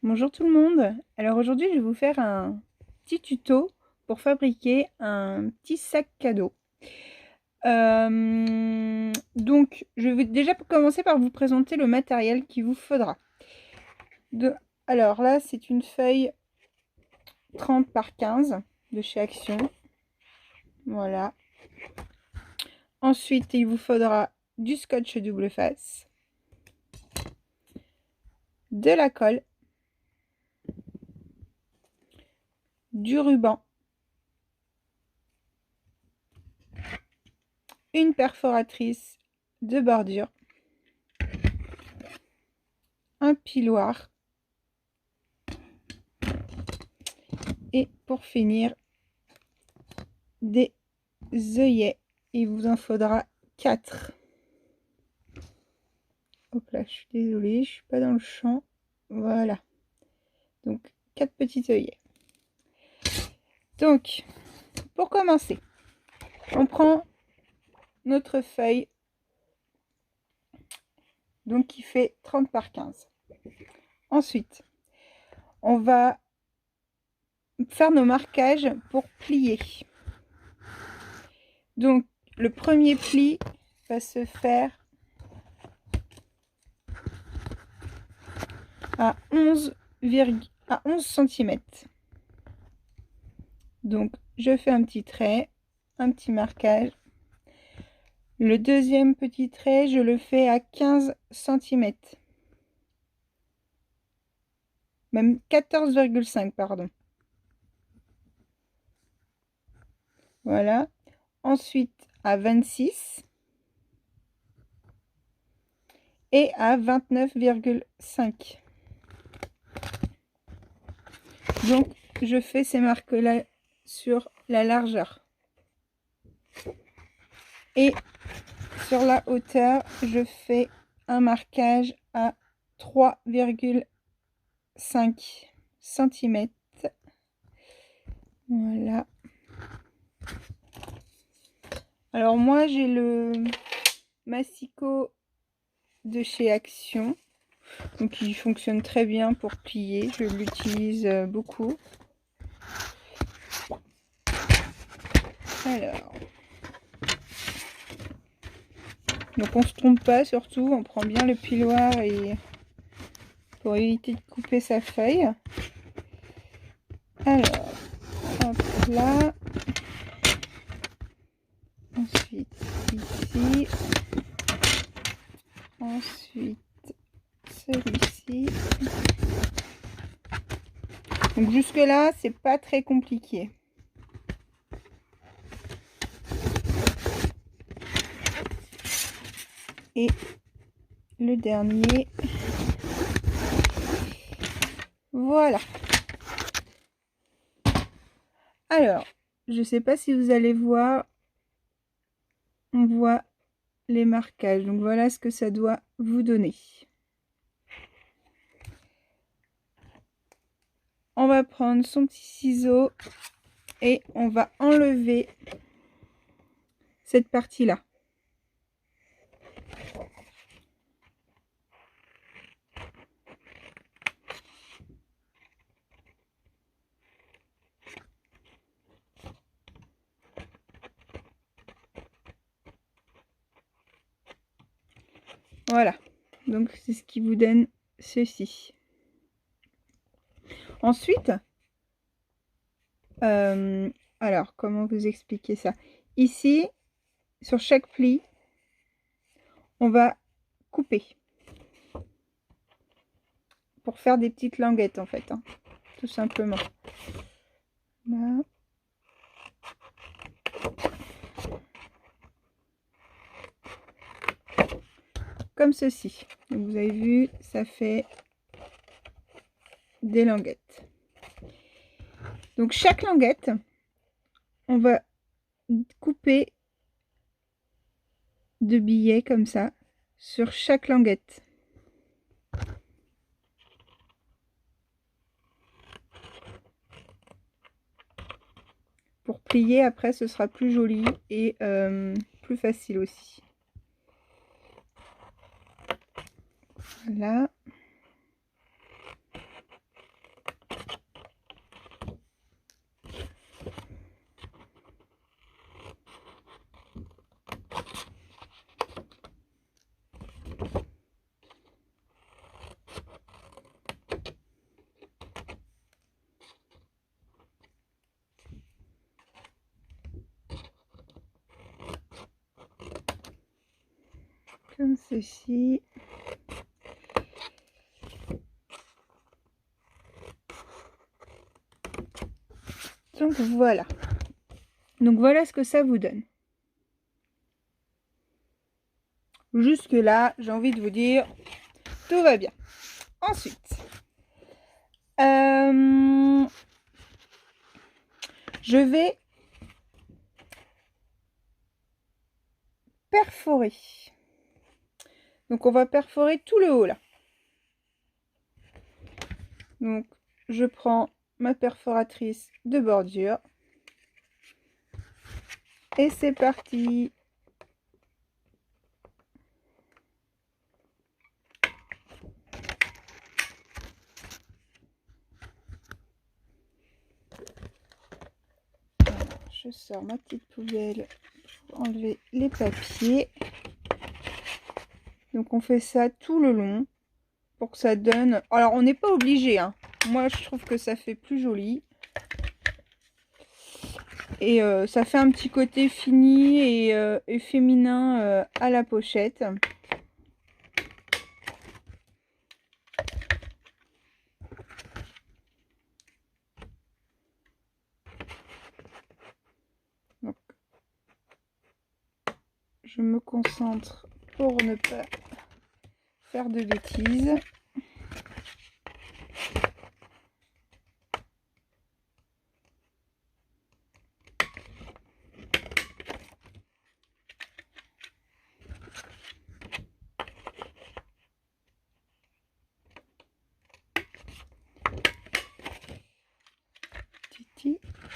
Bonjour tout le monde. Alors aujourd'hui je vais vous faire un petit tuto pour fabriquer un petit sac cadeau. Donc je vais déjà commencer par vous présenter le matériel qu'il vous faudra. Alors là c'est une feuille 30 par 15 de chez Action. Voilà. Ensuite il vous faudra du scotch double face, de la colle, du ruban, une perforatrice de bordure, un piloir et pour finir des œillets. Il vous en faudra 4. Hop là, je suis désolée, je suis pas dans le champ. Voilà. Donc 4 petits œillets. Donc pour commencer, on prend notre feuille donc qui fait 30 par 15. Ensuite, on va faire nos marquages pour plier. Donc le premier pli va se faire à 11 cm. Donc je fais un petit trait, un petit marquage. Le deuxième petit trait, je le fais à 15 cm. Même 14,5, pardon. Voilà. Ensuite à 26 et à 29,5. Donc je fais ces marques-là sur la largeur. Et sur la hauteur, je fais un marquage à 3,5 cm. Voilà. Alors moi j'ai le massicot de chez Action, donc il fonctionne très bien pour plier, je l'utilise beaucoup. Alors, donc on se trompe pas, surtout on prend bien le piloir et pour éviter de couper sa feuille. Alors hop là, ensuite ici, ensuite celui-ci. Donc jusque là c'est pas très compliqué. Et le dernier, voilà. Alors je sais pas si vous allez voir, on voit les marquages, donc voilà ce que ça doit vous donner. On va prendre son petit ciseau et on va enlever cette partie là. Voilà, donc c'est ce qui vous donne ceci. Ensuite, alors comment vous expliquer ça? Ici, sur chaque pli, on va couper pour faire des petites languettes en fait, hein, tout simplement. Là. Comme ceci. Donc, vous avez vu, ça fait des languettes. Donc chaque languette, on va couper de billets comme ça sur chaque languette. Pour plier après ce sera plus joli et plus facile aussi. Voilà. comme ceci. Donc voilà. Donc voilà ce que ça vous donne. Jusque là, j'ai envie de vous dire, tout va bien. Ensuite, je vais perforer. Donc on va perforer tout le haut là. Donc je prends ma perforatrice de bordure. Et c'est parti. Je sors ma petite poubelle pour enlever les papiers. Donc on fait ça tout le long pour que ça donne... Alors on n'est pas obligé, hein. Moi je trouve que ça fait plus joli. Et ça fait un petit côté fini et féminin à la pochette. Donc, je me concentre pour ne pas faire de bêtises.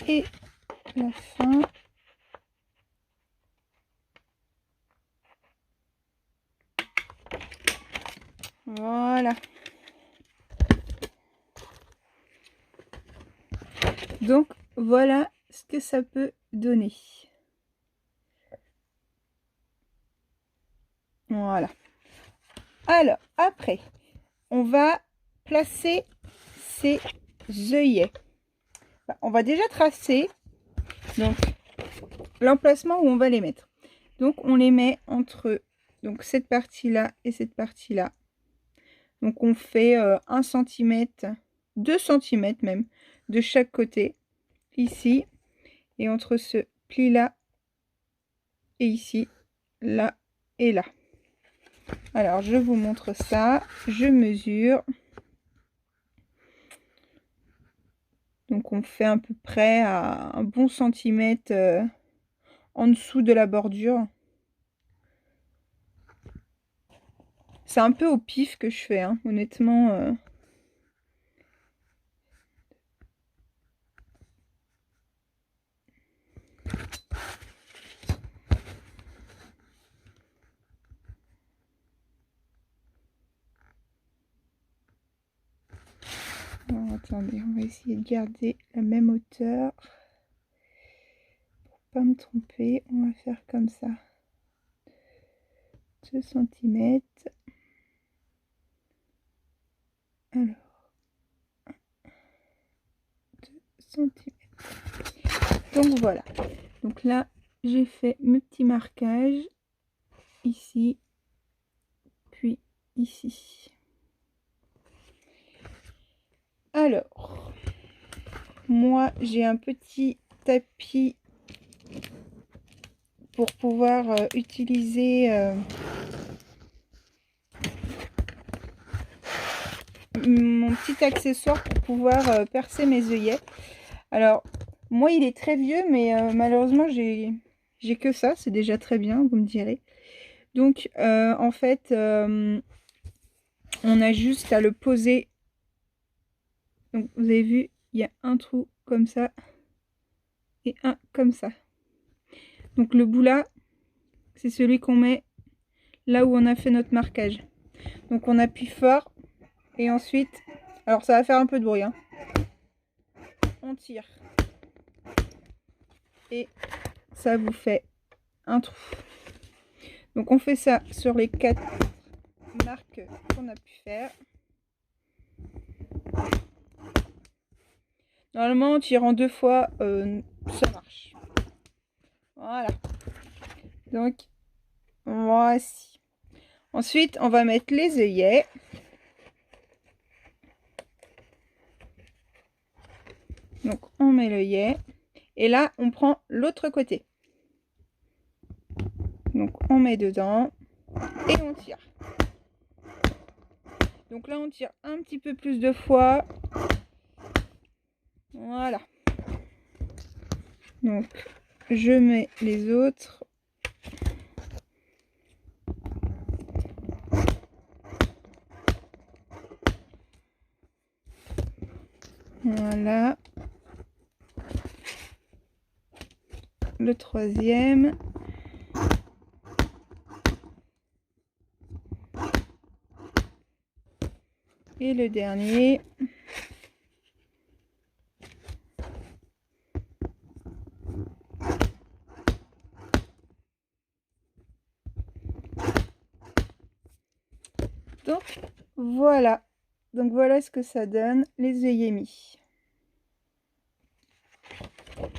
Et la fin. Voilà. Donc voilà ce que ça peut donner. Voilà. Alors après, on va placer ces œillets. On va déjà tracer donc l'emplacement où on va les mettre. Donc on les met entre donc cette partie là et cette partie là. Donc on fait 1 cm, 2 cm même de chaque côté ici, et entre ce pli là et ici, là et là. Alors je vous montre ça, je mesure. Donc on fait à peu près à un bon centimètre en dessous de la bordure. C'est un peu au pif que je fais, hein, honnêtement. Alors, attendez, on va essayer de garder la même hauteur. Pour pas me tromper, on va faire comme ça. 2 cm. Alors, 2 cm. Donc voilà. Donc là, j'ai fait mes petits marquages. Ici, puis ici. Alors, moi, j'ai un petit tapis pour pouvoir utiliser mon petit accessoire pour pouvoir percer mes œillets. Alors, moi, il est très vieux, mais malheureusement, j'ai que ça. C'est déjà très bien, vous me direz. Donc, en fait, on a juste à le poser. Donc, vous avez vu, il y a un trou comme ça et un comme ça. Donc, le bout là, c'est celui qu'on met là où on a fait notre marquage. Donc, on appuie fort et ensuite, alors ça va faire un peu de bruit, hein. On tire et ça vous fait un trou. Donc, on fait ça sur les 4 marques qu'on a pu faire. Normalement, en tirant 2 fois, ça marche. Voilà. Donc, voici. Ensuite, on va mettre les œillets. Donc, on met l'œillet. Et là, on prend l'autre côté. Donc, on met dedans et on tire. Donc là, on tire un petit peu plus de fois. Voilà. Donc, je mets les autres. Voilà. Le troisième. Et le dernier. Donc voilà. Donc voilà ce que ça donne, les œillets mis.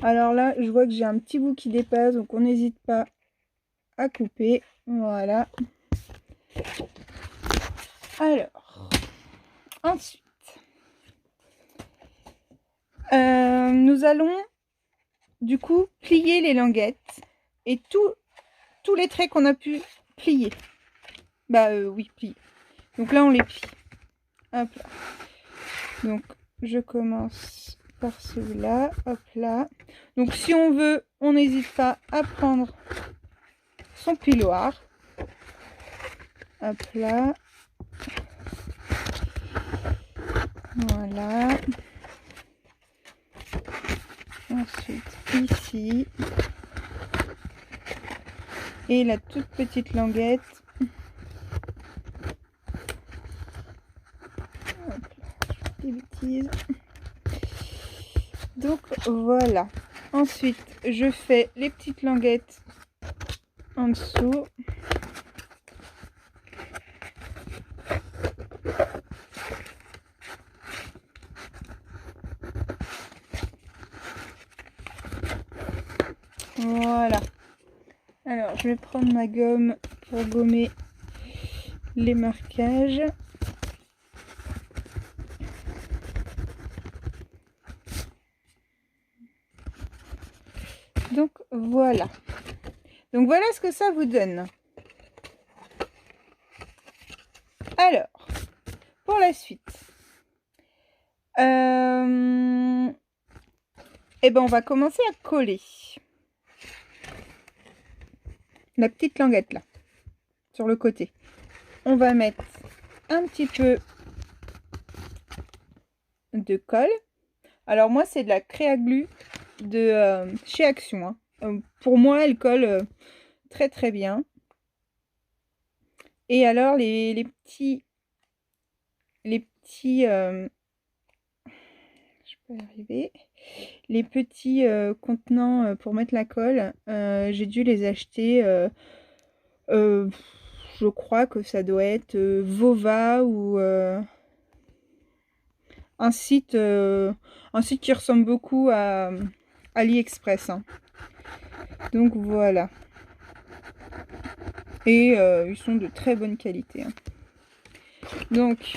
Alors là, je vois que j'ai un petit bout qui dépasse, donc on n'hésite pas à couper. Voilà. Alors, ensuite, nous allons du coup plier les languettes et tous les traits qu'on a pu plier. Bah oui, plier. Donc là, on les plie. Hop là. Donc, je commence par celui-là. Hop là. Donc, si on veut, on n'hésite pas à prendre son piloir. Hop là. Voilà. Ensuite, ici. Et la toute petite languette. Hop là, des bêtises. Donc, voilà. Ensuite, je fais les petites languettes en dessous. Voilà. Alors, je vais prendre ma gomme pour gommer les marquages. Donc, voilà. Donc, voilà ce que ça vous donne. Alors, pour la suite. Eh ben, on va commencer à coller la petite languette là, sur le côté. On va mettre un petit peu de colle. Alors moi, c'est de la Créaglu de chez Action. Hein. Pour moi, elle colle très très bien. Et alors, les petits... je peux y arriver. Les petits contenants pour mettre la colle, j'ai dû les acheter... je crois que ça doit être Vova ou un site qui ressemble beaucoup à AliExpress. Hein. Donc voilà. Et ils sont de très bonne qualité. Hein. Donc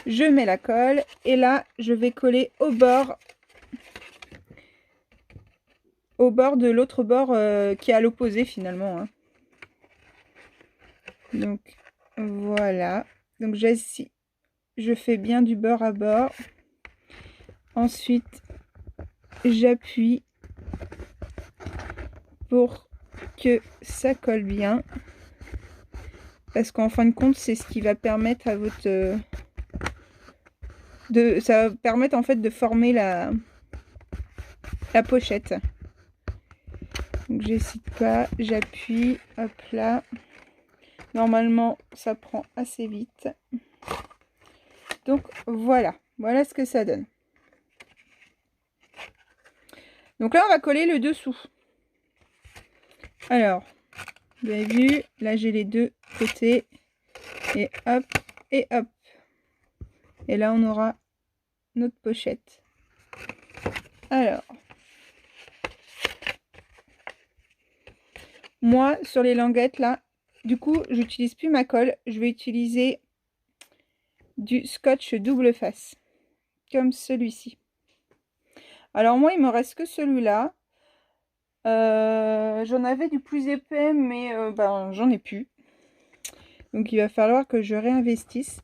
je mets la colle et là je vais coller au bord de l'autre bord qui est à l'opposé finalement. Hein. Donc voilà. Donc je fais bien du bord à bord. Ensuite j'appuie pour que ça colle bien. Parce qu'en fin de compte, c'est ce qui va permettre à votre... ça va permettre en fait de former la pochette. Donc j'hésite pas, j'appuie, hop là. Normalement, ça prend assez vite. Donc voilà, voilà ce que ça donne. Donc là, on va coller le dessous. Alors, vous avez vu, là j'ai les deux côtés. Et hop, et hop. Et là, on aura notre pochette. Alors, moi, sur les languettes, là, du coup, j'utilise plus ma colle. Je vais utiliser du scotch double face, comme celui-ci. Alors moi, il me reste que celui-là. J'en avais du plus épais, mais ben, j'en ai plus. Donc il va falloir que je réinvestisse.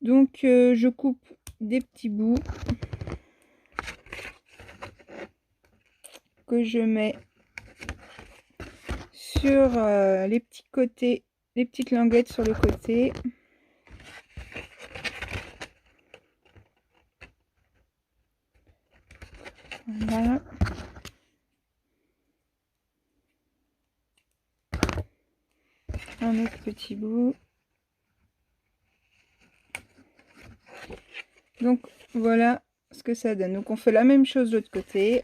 Donc je coupe des petits bouts que je mets sur les petits côtés, les petites languettes sur le côté. Voilà. Un autre petit bout. Donc voilà ce que ça donne. Donc on fait la même chose de l'autre côté.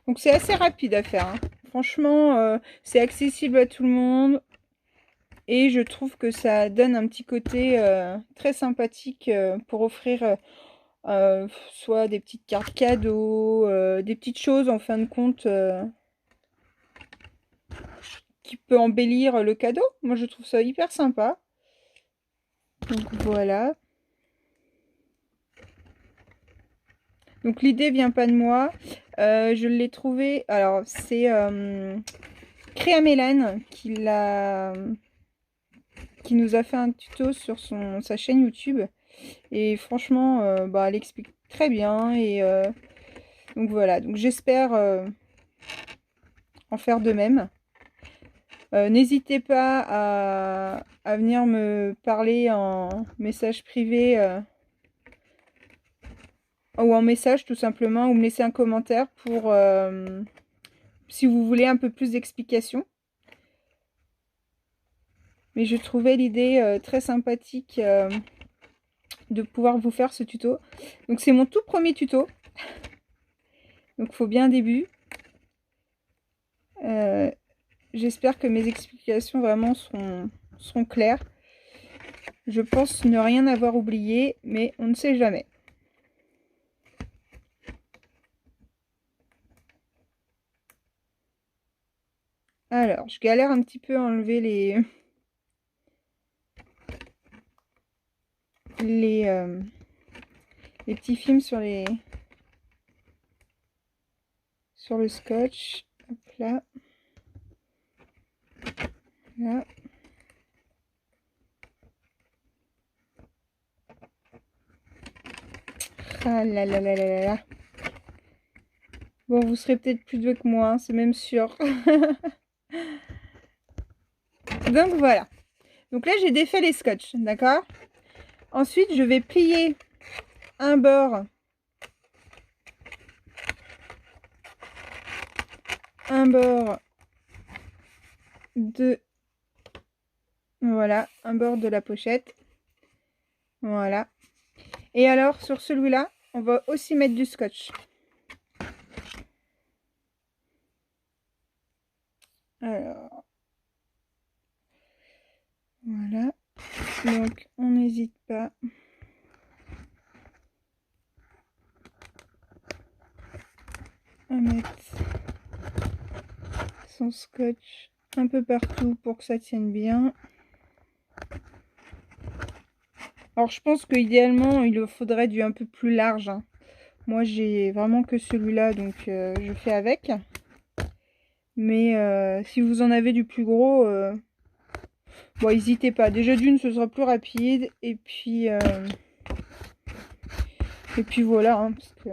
Donc c'est assez rapide à faire, hein. Franchement, c'est accessible à tout le monde. Et je trouve que ça donne un petit côté très sympathique pour offrir soit des petites cartes cadeaux, des petites choses en fin de compte qui peut embellir le cadeau. Moi je trouve ça hyper sympa. Donc voilà. Donc l'idée vient pas de moi. Je l'ai trouvé. Alors c'est Créa Mélane qui nous a fait un tuto sur sa chaîne YouTube. Et franchement, bah, elle explique très bien. Et donc voilà. Donc j'espère en faire de même. N'hésitez pas à venir me parler en message privé ou en message tout simplement, ou me laisser un commentaire pour si vous voulez un peu plus d'explications. Mais je trouvais l'idée très sympathique de pouvoir vous faire ce tuto. Donc c'est mon tout premier tuto. Donc il faut bien un début. J'espère que mes explications vraiment seront claires. Je pense ne rien avoir oublié, mais on ne sait jamais. Alors, je galère un petit peu à enlever les petits films sur le scotch. Hop là. Là. Ah là là là là là. Bon, vous serez peut-être plus doué que moi, hein, c'est même sûr. Donc voilà. Donc là, j'ai défait les scotch, d'accord? Ensuite, je vais plier un bord. Un bord de... Voilà, un bord de la pochette. Voilà. Et alors, sur celui-là, on va aussi mettre du scotch. Alors... Voilà. Donc, on n'hésite pas. À mettre son scotch un peu partout pour que ça tienne bien. Alors je pense que idéalement il faudrait du un peu plus large, hein. Moi j'ai vraiment que celui-là, donc je fais avec. Mais si vous en avez du plus gros, bon, n'hésitez pas. Déjà d'une, ce sera plus rapide. Et puis voilà, hein, parce que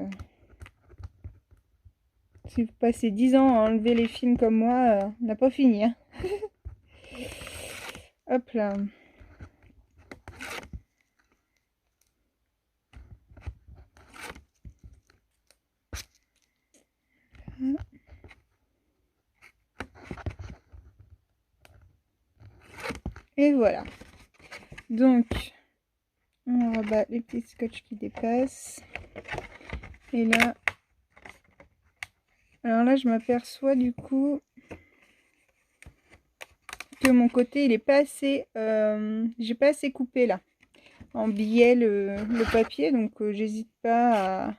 si vous passez 10 ans à enlever les films comme moi, on n'a pas fini, hein. Hop là. Et voilà. Donc, on rabat les petits scotch qui dépassent. Et là, alors là, je m'aperçois du coup que mon côté, il est pas assez, j'ai pas assez coupé là, en billet le papier, donc j'hésite pas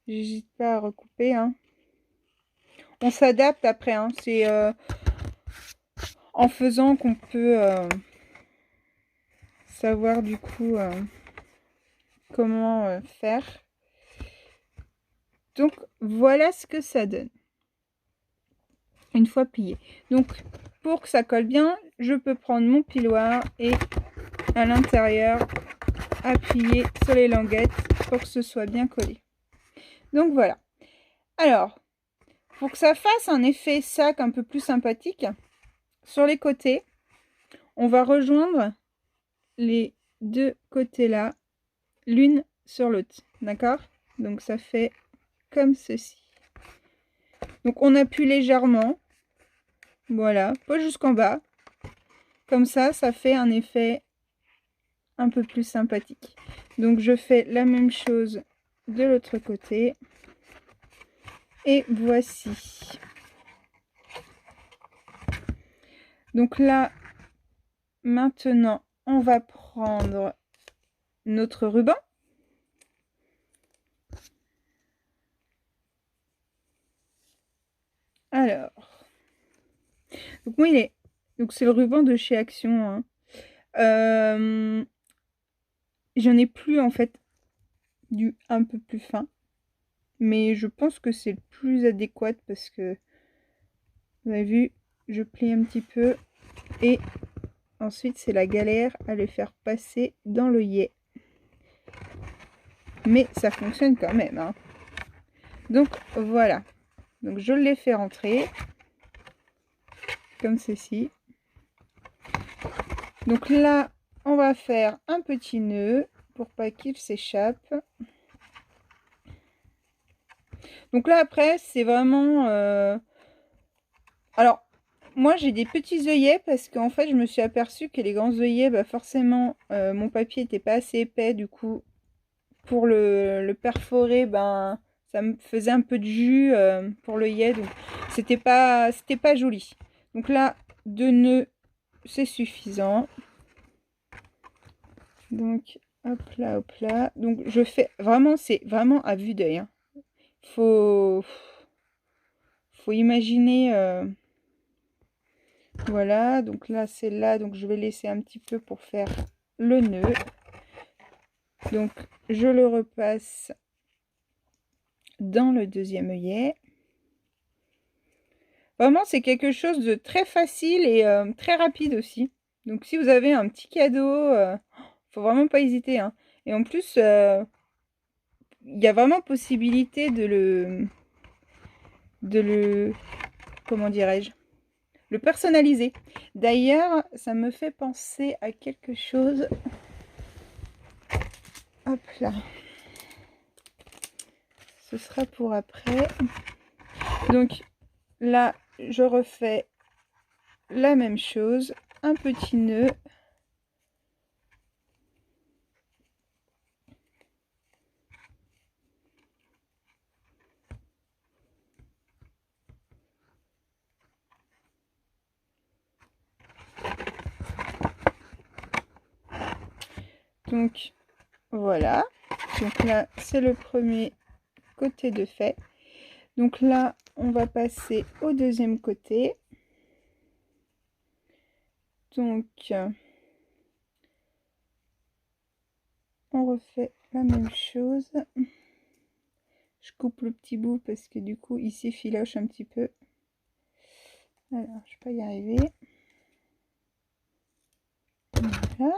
J'hésite pas à recouper, hein. On s'adapte après, hein. C'est en faisant qu'on peut savoir du coup comment faire. Donc voilà ce que ça donne une fois plié. Donc pour que ça colle bien, je peux prendre mon piloir et à l'intérieur appuyer sur les languettes pour que ce soit bien collé. Donc voilà. Alors pour que ça fasse un effet sac un peu plus sympathique, sur les côtés on va rejoindre les deux côtés là l'une sur l'autre, d'accord? Donc ça fait comme ceci. Donc on appuie légèrement, voilà, pas jusqu'en bas. Comme ça, ça fait un effet un peu plus sympathique. Donc je fais la même chose de l'autre côté. Et voici. Donc là, maintenant, on va prendre notre ruban. Alors, donc moi donc c'est le ruban de chez Action, hein. J'en ai plus en fait du un peu plus fin, mais je pense que c'est le plus adéquat parce que vous avez vu, je plie un petit peu et ensuite c'est la galère à le faire passer dans l'œillet, mais ça fonctionne quand même, hein. Donc voilà, donc je l'ai fait rentrer comme ceci. Donc là on va faire un petit nœud pour pas qu'il s'échappe. Donc là après c'est vraiment alors moi j'ai des petits œillets parce qu'en fait je me suis aperçue que les grands œillets, bah forcément mon papier n'était pas assez épais, du coup pour le perforer, ben ça me faisait un peu de jus pour l'œillet, donc c'était pas joli. Donc là 2 nœuds c'est suffisant. Donc hop là, donc je fais vraiment, c'est vraiment à vue d'œil, hein. Faut imaginer voilà, donc là c'est là, donc je vais laisser un petit peu pour faire le nœud. Donc je le repasse dans le deuxième œillet. Vraiment c'est quelque chose de très facile et très rapide aussi. Donc si vous avez un petit cadeau, faut vraiment pas hésiter, hein. Et en plus il y a vraiment possibilité de le comment dirais-je, le personnaliser. D'ailleurs ça me fait penser à quelque chose. Hop là, ce sera pour après. Donc là je refais la même chose, un petit nœud. Donc voilà, donc là c'est le premier côté de fait. Donc là on va passer au deuxième côté. Donc on refait la même chose. Je coupe le petit bout parce que du coup il s'effiloche un petit peu. Alors je peux y arriver. Voilà.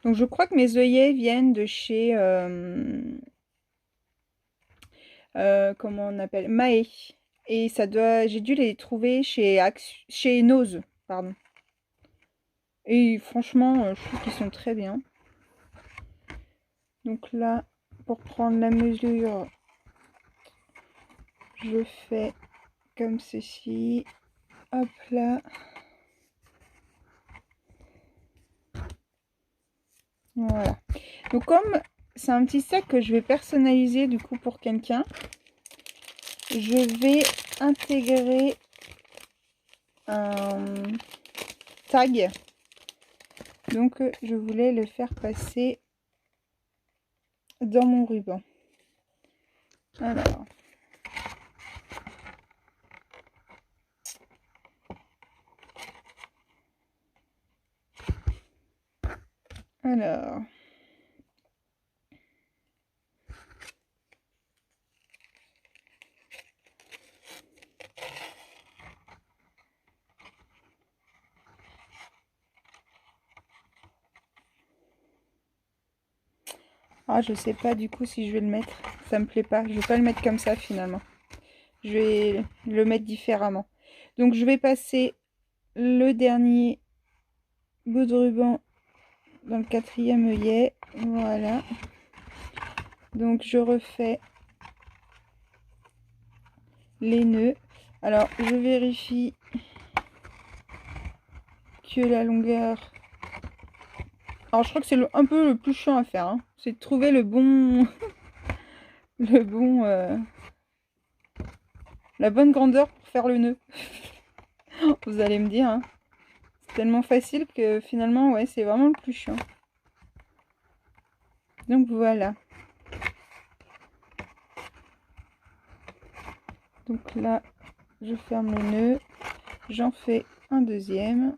Donc je crois que mes œillets viennent de chez comment on appelle, Mahé, et ça doit, j'ai dû les trouver chez Nose, pardon. Et franchement je trouve qu'ils sont très bien. Donc là pour prendre la mesure, je fais comme ceci, hop là. Voilà. Donc comme c'est un petit sac que je vais personnaliser du coup pour quelqu'un, je vais intégrer un tag. Donc, je voulais le faire passer dans mon ruban. Alors. Alors. Ah, je sais pas du coup si je vais le mettre. Ça me plaît pas. Je vais pas le mettre comme ça finalement. Je vais le mettre différemment. Donc je vais passer le dernier bout de ruban dans le 4e œillet. Voilà. Donc je refais les nœuds. Alors je vérifie que la longueur... Alors je crois que c'est un peu le plus chiant à faire. Hein. C'est de trouver le bon... la bonne grandeur pour faire le nœud. Vous allez me dire, hein. C'est tellement facile que finalement, ouais, c'est vraiment le plus chiant. Donc voilà. Donc là, je ferme le nœud. J'en fais un deuxième.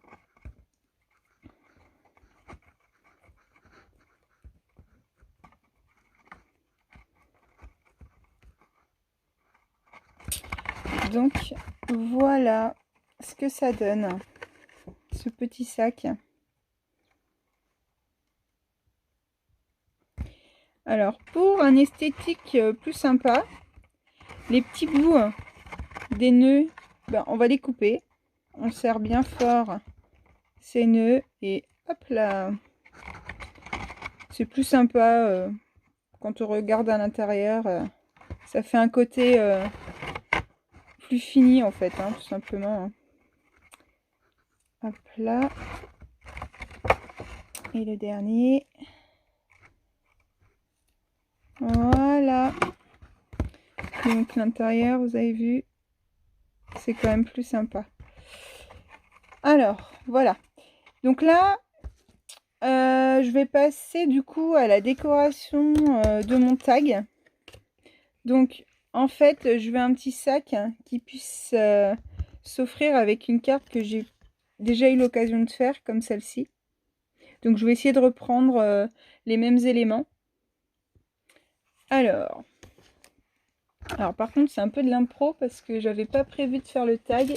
Donc voilà ce que ça donne, ce petit sac. Alors pour un esthétique plus sympa, les petits bouts des nœuds, ben, on va les couper. On serre bien fort ces nœuds et hop là. C'est plus sympa quand on regarde à l'intérieur. Ça fait un côté plus fini en fait, hein, tout simplement. Hein. Hop là. Et le dernier. Voilà. Donc l'intérieur, vous avez vu, c'est quand même plus sympa. Alors, voilà. Donc là, je vais passer du coup à la décoration de mon tag. Donc, en fait, je veux un petit sac qui puisse s'offrir avec une carte que j'ai déjà eu l'occasion de faire, comme celle-ci. Donc, je vais essayer de reprendre les mêmes éléments. Alors, par contre, c'est un peu de l'impro parce que j'avais pas prévu de faire le tag.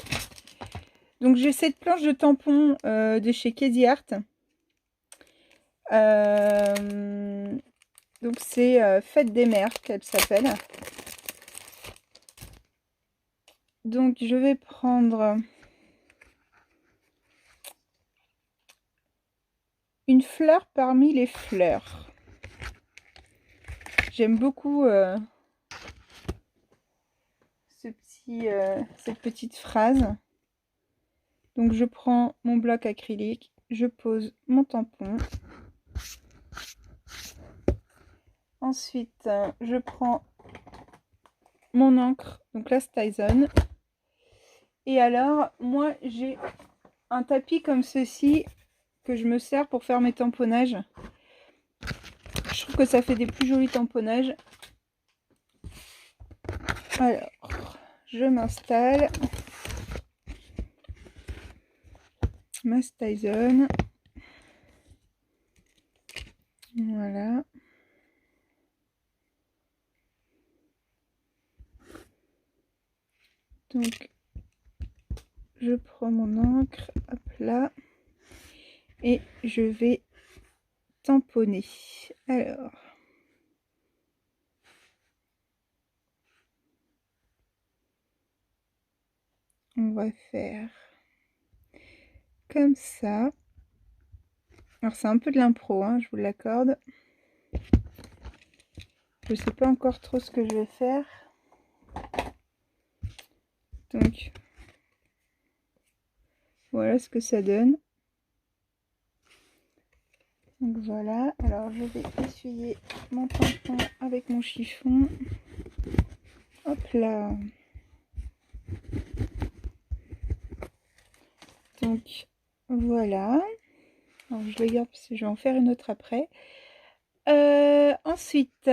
Donc, j'ai cette planche de tampon de chez Crazy Art. Donc, c'est Fête des Mères qu'elle s'appelle. Donc, je vais prendre une fleur parmi les fleurs. J'aime beaucoup cette petite phrase. Donc je prends mon bloc acrylique, je pose mon tampon. Ensuite, je prends mon encre, donc la Staison. Et alors, moi j'ai un tapis comme ceci que je me sers pour faire mes tamponnages. Je trouve que ça fait des plus jolis tamponnages. Alors, je m'installe. Ma Staison. Voilà. Donc, je prends mon encre, hop là, et je vais tamponner. Alors, on va faire comme ça. Alors, c'est un peu de l'impro, hein, je vous l'accorde. Je sais pas encore trop ce que je vais faire. Donc, voilà ce que ça donne. Donc voilà, alors je vais essuyer mon tampon avec mon chiffon. Hop là. Donc voilà. Alors, je le garde parce que je vais en faire une autre après. Ensuite,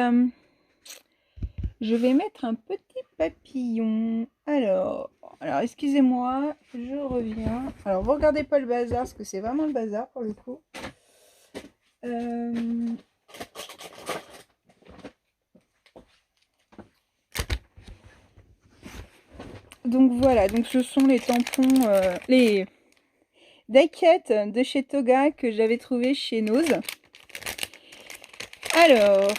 je vais mettre un petit papillon. Alors excusez-moi, je reviens. Alors, vous regardez pas le bazar, parce que c'est vraiment le bazar pour le coup. Donc voilà, donc ce sont les tampons, les die-cuts de chez Toga que j'avais trouvé chez Nose. Alors,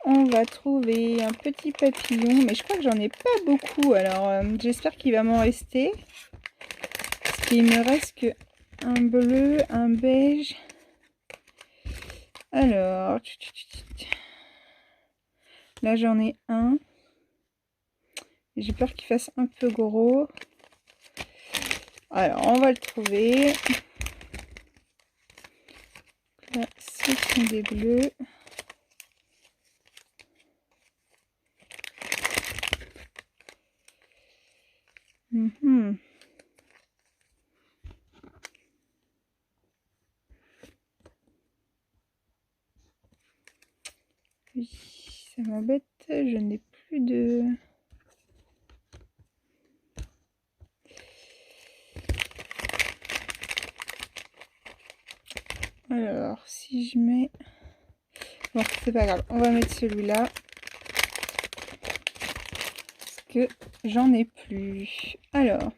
on va trouver un petit papillon, mais je crois que j'en ai pas beaucoup. Alors, j'espère qu'il va m'en rester. Parce qu'il me reste que un bleu, un beige. Alors, là j'en ai un. J'ai peur qu'il fasse un peu gros. Alors, on va le trouver. Là, ce sont des bleus. Oui, ça m'embête, je n'ai plus de... Alors, si je mets... Bon, c'est pas grave, on va mettre celui-là. Parce que j'en ai plus. Alors,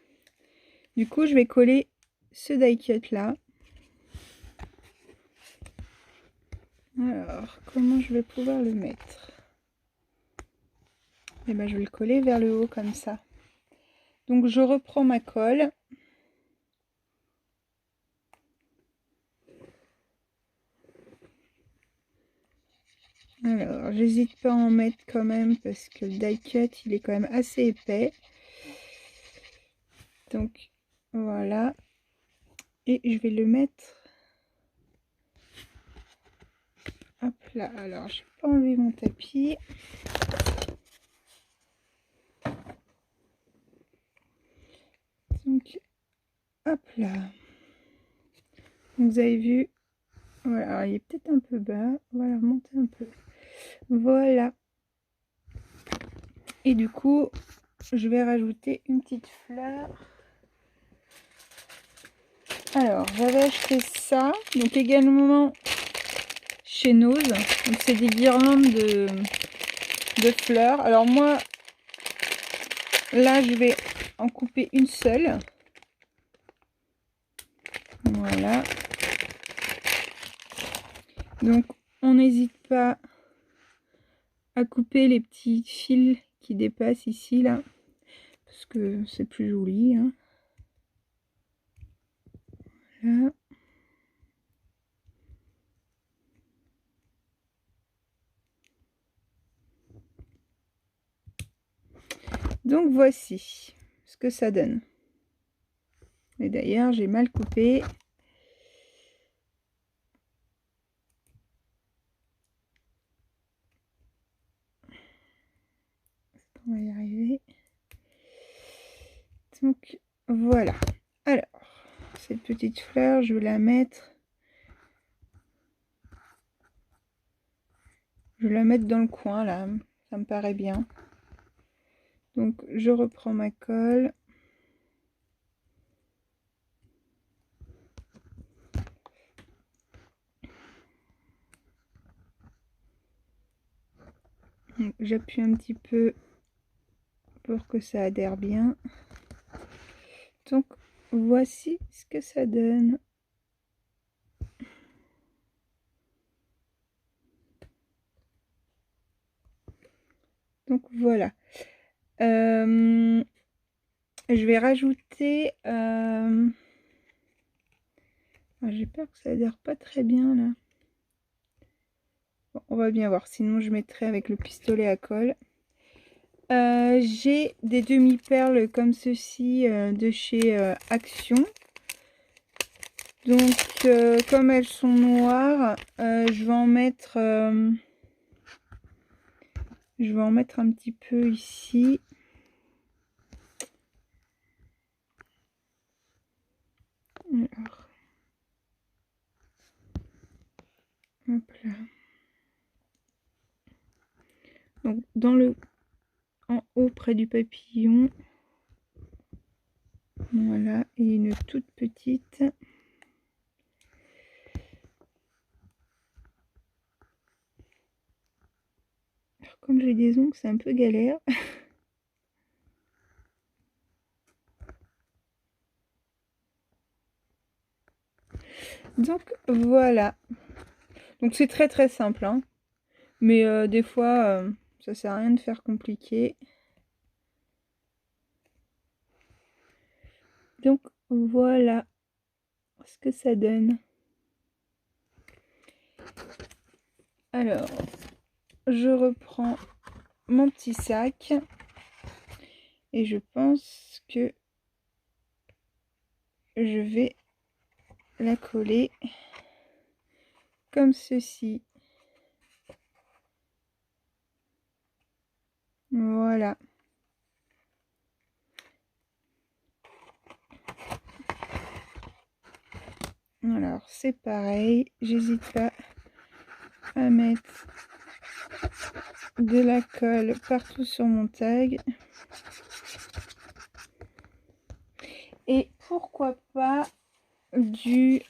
du coup, je vais coller ce die-cut là. Alors, comment je vais pouvoir le mettre? Et ben, je vais le coller vers le haut comme ça. Donc, je reprends ma colle. Alors, j'hésite pas à en mettre quand même parce que le die-cut, il est quand même assez épais. Donc, voilà. Et je vais le mettre... Hop là, alors je vais pas enlever mon tapis. Donc, hop là. Vous avez vu, voilà, alors, il est peut-être un peu bas. On va le remonter un peu. Voilà. Et du coup, je vais rajouter une petite fleur. Alors, j'avais acheté ça, donc également chez Nose. Donc, c'est des guirlandes de fleurs. Alors moi, là, je vais en couper une seule. Voilà. Donc, on n'hésite pas à couper les petits fils qui dépassent ici, là. Parce que c'est plus joli. Hein. Là. Donc, voici ce que ça donne. Et d'ailleurs, j'ai mal coupé. On va y arriver. Donc, voilà. Alors, cette petite fleur, je vais la mettre... Je vais la mettre dans le coin, là. Ça me paraît bien. Donc, je reprends ma colle. J'appuie un petit peu pour que ça adhère bien. Donc, voici ce que ça donne. Donc, voilà. Je vais rajouter... j'ai peur que ça adhère pas très bien, là. Bon, on va bien voir. Sinon, je mettrai avec le pistolet à colle. J'ai des demi-perles comme ceci de chez Action. Donc, comme elles sont noires, je vais en mettre un petit peu ici. Hop là. Donc en haut près du papillon. Voilà, et une toute petite. Alors, comme j'ai des ongles, c'est un peu galère. Donc voilà. Donc c'est très très simple, hein. Mais des fois, ça sert à rien de faire compliqué. Donc voilà ce que ça donne. Alors, je reprends mon petit sac et je pense que je vais la coller comme ceci. Voilà. Alors c'est pareil, j'hésite pas à mettre de la colle partout sur mon tag. Et pourquoi pas du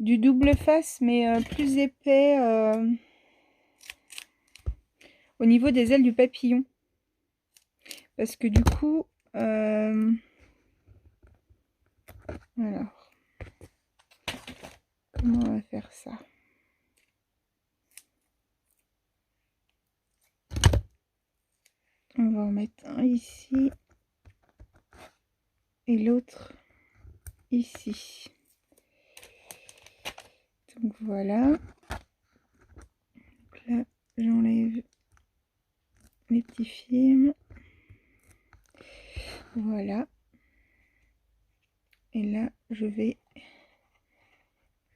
double face, mais plus épais au niveau des ailes du papillon. Parce que du coup, alors, comment on va faire ça? On va en mettre un ici et l'autre ici. Donc voilà. Donc là, j'enlève mes petits films. Voilà. Et là, je vais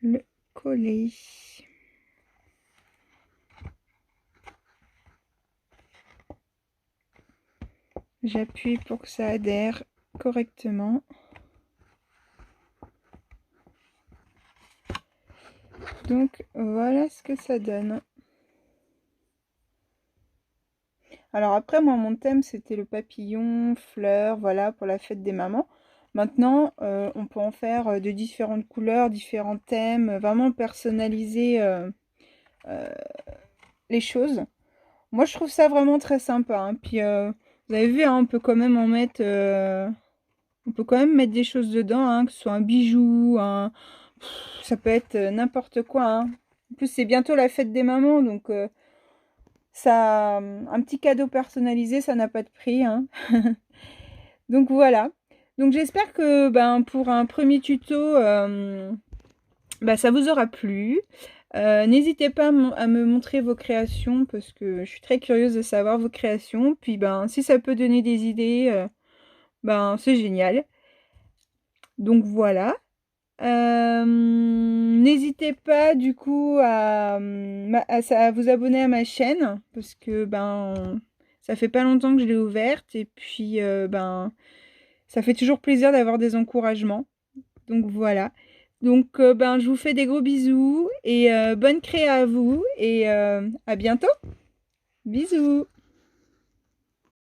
le coller. J'appuie pour que ça adhère correctement. Donc voilà ce que ça donne. Alors après, moi, mon thème, c'était le papillon, fleurs, voilà, pour la fête des mamans. Maintenant, on peut en faire de différentes couleurs, différents thèmes, vraiment personnaliser les choses. Moi, je trouve ça vraiment très sympa, hein. Puis, vous avez vu, hein, on peut quand même en mettre... on peut quand même mettre des choses dedans, hein, que ce soit un bijou, ça peut être n'importe quoi, hein. En plus, c'est bientôt la fête des mamans, donc ça, un petit cadeau personnalisé, ça n'a pas de prix, hein. Donc voilà. Donc j'espère que pour un premier tuto, ça vous aura plu. N'hésitez pas à me montrer vos créations parce que je suis très curieuse de savoir vos créations. Puis si ça peut donner des idées, c'est génial. Donc voilà. N'hésitez pas du coup à vous abonner à ma chaîne parce que ça fait pas longtemps que je l'ai ouverte et puis ça fait toujours plaisir d'avoir des encouragements. Donc voilà. Donc je vous fais des gros bisous et bonne créa à vous et à bientôt. Bisous.